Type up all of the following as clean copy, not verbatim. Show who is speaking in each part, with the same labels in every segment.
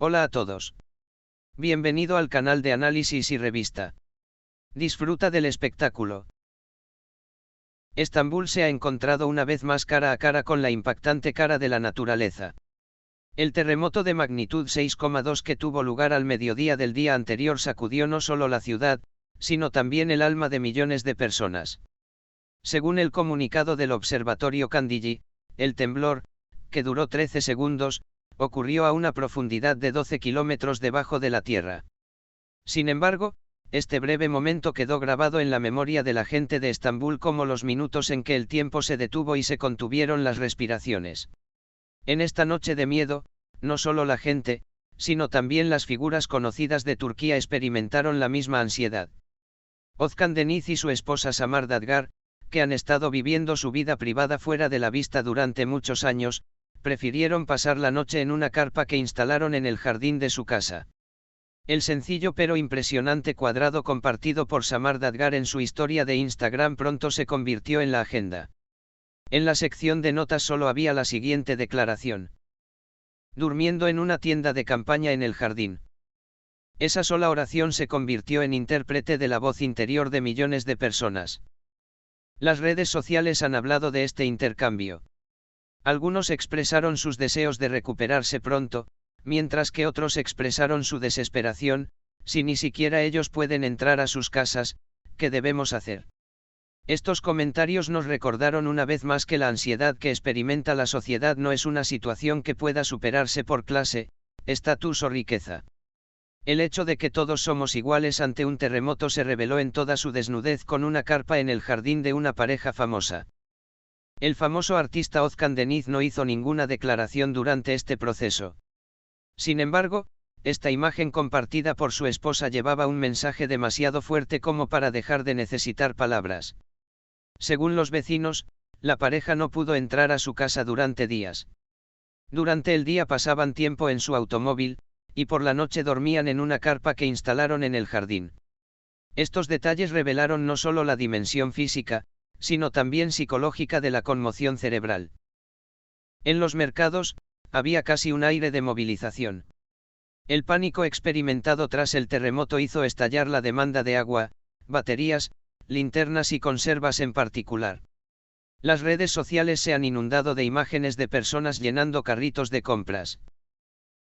Speaker 1: Hola a todos. Bienvenido al canal de análisis y revista. Disfruta del espectáculo. Estambul se ha encontrado una vez más cara a cara con la impactante cara de la naturaleza. El terremoto de magnitud 6,2 que tuvo lugar al mediodía del día anterior sacudió no solo la ciudad, sino también el alma de millones de personas. Según el comunicado del Observatorio Kandilli, el temblor, que duró 13 segundos, ocurrió a una profundidad de 12 kilómetros debajo de la tierra. Sin embargo, este breve momento quedó grabado en la memoria de la gente de Estambul como los minutos en que el tiempo se detuvo y se contuvieron las respiraciones. En esta noche de miedo, no solo la gente, sino también las figuras conocidas de Turquía experimentaron la misma ansiedad. Özkan Deniz y su esposa Samar Dadgar, que han estado viviendo su vida privada fuera de la vista durante muchos años, prefirieron pasar la noche en una carpa que instalaron en el jardín de su casa. El sencillo pero impresionante cuadrado compartido por Samar Dadgar en su historia de Instagram pronto se convirtió en la agenda. En la sección de notas solo había la siguiente declaración: durmiendo en una tienda de campaña en el jardín. Esa sola oración se convirtió en intérprete de la voz interior de millones de personas. Las redes sociales han hablado de este intercambio. Algunos expresaron sus deseos de recuperarse pronto, mientras que otros expresaron su desesperación: si ni siquiera ellos pueden entrar a sus casas, ¿qué debemos hacer? Estos comentarios nos recordaron una vez más que la ansiedad que experimenta la sociedad no es una situación que pueda superarse por clase, estatus o riqueza. El hecho de que todos somos iguales ante un terremoto se reveló en toda su desnudez con una carpa en el jardín de una pareja famosa. El famoso artista Özkan Deniz no hizo ninguna declaración durante este proceso. Sin embargo, esta imagen compartida por su esposa llevaba un mensaje demasiado fuerte como para dejar de necesitar palabras. Según los vecinos, la pareja no pudo entrar a su casa durante días. Durante el día pasaban tiempo en su automóvil, y por la noche dormían en una carpa que instalaron en el jardín. Estos detalles revelaron no solo la dimensión física, sino también psicológica de la conmoción cerebral. En los mercados, había casi un aire de movilización. El pánico experimentado tras el terremoto hizo estallar la demanda de agua, baterías, linternas y conservas en particular. Las redes sociales se han inundado de imágenes de personas llenando carritos de compras.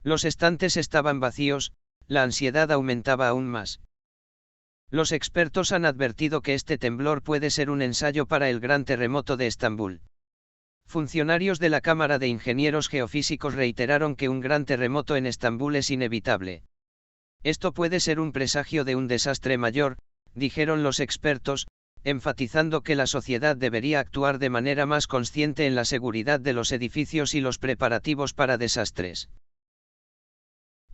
Speaker 1: Los estantes estaban vacíos, la ansiedad aumentaba aún más. Los expertos han advertido que este temblor puede ser un ensayo para el gran terremoto de Estambul. Funcionarios de la Cámara de Ingenieros Geofísicos reiteraron que un gran terremoto en Estambul es inevitable. Esto puede ser un presagio de un desastre mayor, dijeron los expertos, enfatizando que la sociedad debería actuar de manera más consciente en la seguridad de los edificios y los preparativos para desastres.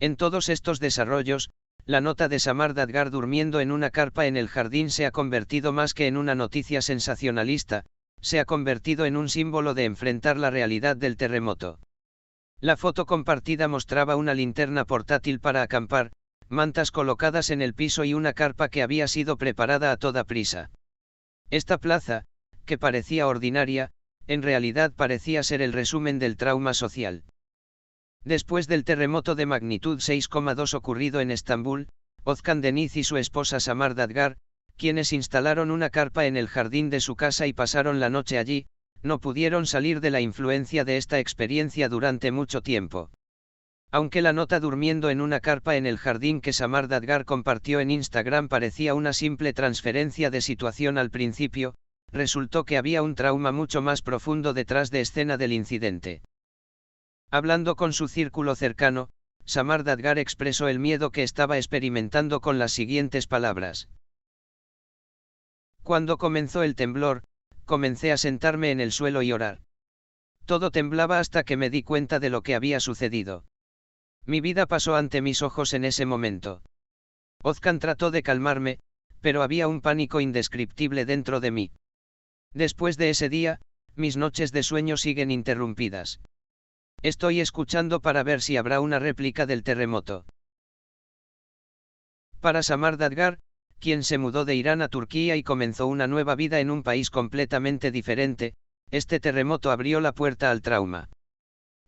Speaker 1: En todos estos desarrollos, la nota de Samar Dadgar durmiendo en una carpa en el jardín se ha convertido más que en una noticia sensacionalista, se ha convertido en un símbolo de enfrentar la realidad del terremoto. La foto compartida mostraba una linterna portátil para acampar, mantas colocadas en el piso y una carpa que había sido preparada a toda prisa. Esta plaza, que parecía ordinaria, en realidad parecía ser el resumen del trauma social. Después del terremoto de magnitud 6,2 ocurrido en Estambul, Özkan Deniz y su esposa Samar Dadgar, quienes instalaron una carpa en el jardín de su casa y pasaron la noche allí, no pudieron salir de la influencia de esta experiencia durante mucho tiempo. Aunque la nota durmiendo en una carpa en el jardín que Samar Dadgar compartió en Instagram parecía una simple transferencia de situación al principio, resultó que había un trauma mucho más profundo detrás de escena del incidente. Hablando con su círculo cercano, Samar Dadgar expresó el miedo que estaba experimentando con las siguientes palabras: cuando comenzó el temblor, comencé a sentarme en el suelo y orar. Todo temblaba hasta que me di cuenta de lo que había sucedido. Mi vida pasó ante mis ojos en ese momento. Özkan trató de calmarme, pero había un pánico indescriptible dentro de mí. Después de ese día, mis noches de sueño siguen interrumpidas. Estoy escuchando para ver si habrá una réplica del terremoto. Para Samar Dadgar, quien se mudó de Irán a Turquía y comenzó una nueva vida en un país completamente diferente, este terremoto abrió la puerta al trauma.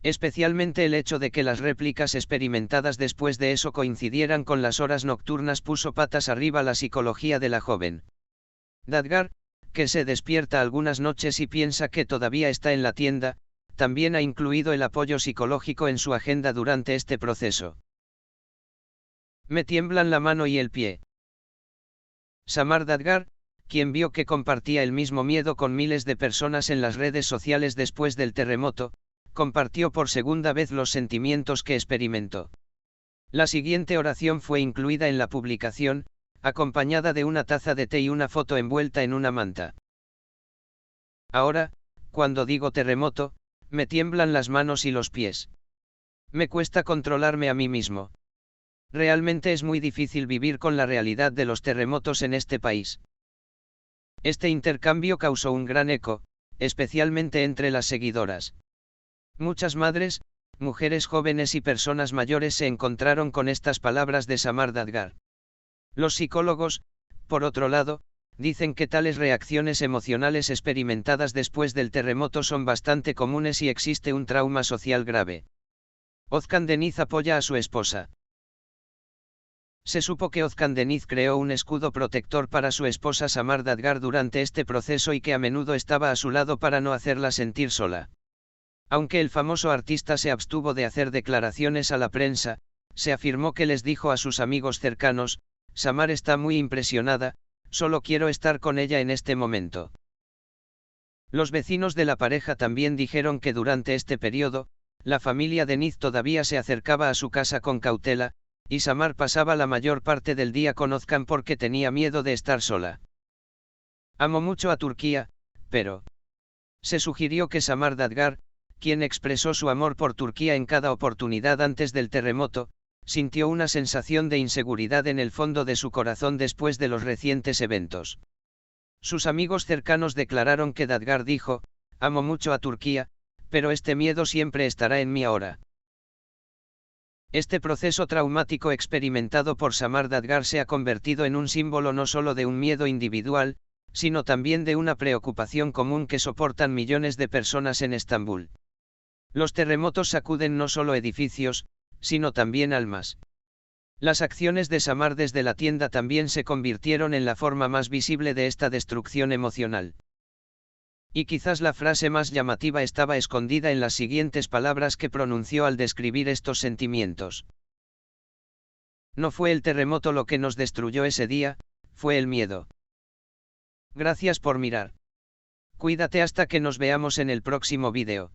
Speaker 1: Especialmente el hecho de que las réplicas experimentadas después de eso coincidieran con las horas nocturnas puso patas arriba la psicología de la joven. Dadgar, que se despierta algunas noches y piensa que todavía está en la tienda, también ha incluido el apoyo psicológico en su agenda durante este proceso. Me tiemblan la mano y el pie. Samar Dadgar, quien vio que compartía el mismo miedo con miles de personas en las redes sociales después del terremoto, compartió por segunda vez los sentimientos que experimentó. La siguiente oración fue incluida en la publicación, acompañada de una taza de té y una foto envuelta en una manta. Ahora, cuando digo terremoto, me tiemblan las manos y los pies. Me cuesta controlarme a mí mismo. Realmente es muy difícil vivir con la realidad de los terremotos en este país. Este intercambio causó un gran eco, especialmente entre las seguidoras. Muchas madres, mujeres jóvenes y personas mayores se encontraron con estas palabras de Samar Dadgar. Los psicólogos, por otro lado, dicen que tales reacciones emocionales experimentadas después del terremoto son bastante comunes y existe un trauma social grave. Ozkan Deniz apoya a su esposa. Se supo que Ozkan Deniz creó un escudo protector para su esposa Samar Dadgar durante este proceso y que a menudo estaba a su lado para no hacerla sentir sola. Aunque el famoso artista se abstuvo de hacer declaraciones a la prensa, se afirmó que les dijo a sus amigos cercanos: Samar está muy impresionada, solo quiero estar con ella en este momento. Los vecinos de la pareja también dijeron que durante este periodo, la familia Deniz todavía se acercaba a su casa con cautela, y Samar pasaba la mayor parte del día con Ozkan porque tenía miedo de estar sola. Amo mucho a Turquía, pero... Se sugirió que Samar Dadgar, quien expresó su amor por Turquía en cada oportunidad antes del terremoto, sintió una sensación de inseguridad en el fondo de su corazón después de los recientes eventos. Sus amigos cercanos declararon que Dadgar dijo: amo mucho a Turquía, pero este miedo siempre estará en mí ahora. Este proceso traumático experimentado por Samar Dadgar se ha convertido en un símbolo no solo de un miedo individual, sino también de una preocupación común que soportan millones de personas en Estambul. Los terremotos sacuden no solo edificios, sino también almas. Las acciones de Samar desde la tienda también se convirtieron en la forma más visible de esta destrucción emocional. Y quizás la frase más llamativa estaba escondida en las siguientes palabras que pronunció al describir estos sentimientos. No fue el terremoto lo que nos destruyó ese día, fue el miedo. Gracias por mirar. Cuídate hasta que nos veamos en el próximo vídeo.